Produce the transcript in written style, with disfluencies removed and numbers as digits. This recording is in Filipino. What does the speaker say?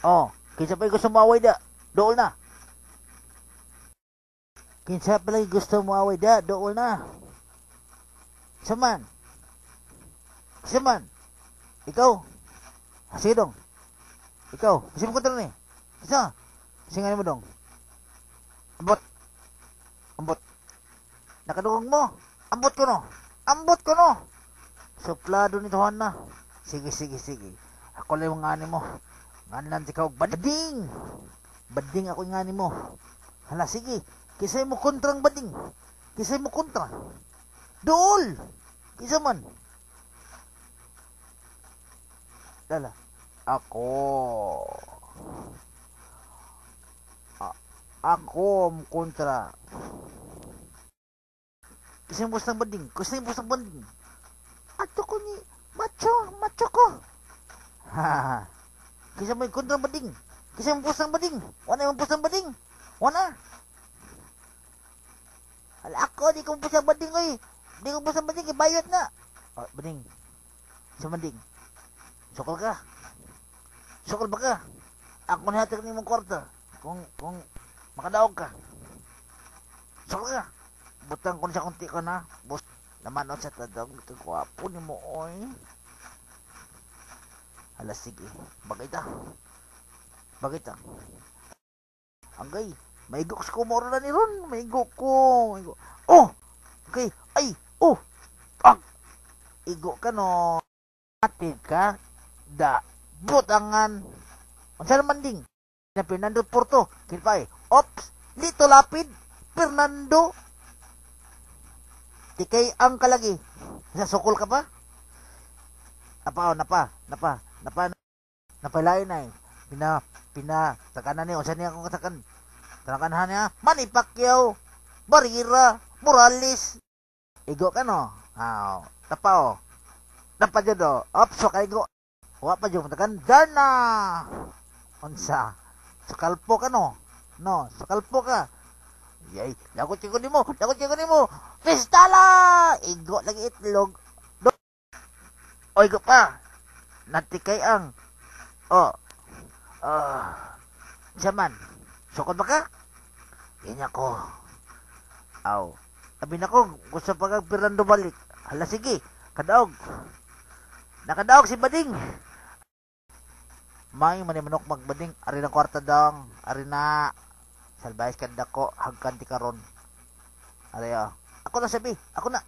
Oh, kinsa pa gusto mo away da? Dool na. Kinsa pa gusto mo away da? Dool na. Saman. Saman. Ikaw. Sige dong. Ikaw. Kasi mo kontra ni. Isa. Singanin mo dong. Ambot. Ambot. Nakadungog mo. Ambot ko no. Ambot ko no. Suplado ni Tuhan na. Sige, sige, sige. Ako lang yung ngani mo. Nganan ikaw. Bading. Bading ako yung ngani mo. Hala, sige. Kisay mo kontrang bading. Kisay mo kontra. Dool. Kisa man. Dala. Ako. Ako ang kontra. Kisay mo bustang bading. Kisay mo bustang bading. Ato ko ni macho ko. Ha. Kisay mo kontrang bading. Kisay mo bustang bading. Wala mo bustang bading. Wala. Hala ako, di ko bustang bading oy. Di ko bustang bading, ibayot na. Oh, bading. Sa bading. Sukol ka. Sukol ba ka? Ako na hatag ni mong kwarta. Kung makadaog ka. Sukol ka. Butang ko na siya kunti ko na. Bus, naman o sa tadog. Kagwapo ni mo, oy. Hala, sige. Bagay ta. Bagay ta. Angay. May igok sa kumoro na ni Ron. May igok ko. Oh! Okay. Ay! Oh! Ah! Igok ka no. Atid ka. Da. Butangan. Unsa naman ding? Na Fernando Porto. Kilpay. Ops! Lito lapid. Fernando. Tikay ang kalagi. Sa sukol ka pa? Napalain na eh. Takanan niya. Unsa niya akong katakan? Tanakanhan niya. Manny Pacquiao. Barrera. Morales. Igo ka no? Tapa o. Tapa dyan o. Ops, so kaigo. Huwa pa dyan. Matakan. Darna. Unsa. Sakalpo ka no? No, sakalpo ka. Yay. Lagot chigo ni mo. Pistala. Igo lagi itlog. O, igo pa. Natikay ang. Saman. Sukod ba ka? Yan ako. Aw. Sabi na ko, gusto pa kang Fernando balik. Hala, sige. Kadaog. Nakadaog si Bading. May manimanok magbading. Ari na kwarta dong. Ari na. Salbayas kanda ko. Hagkan ti karon. Ari o. Ako na sabi. Ako na.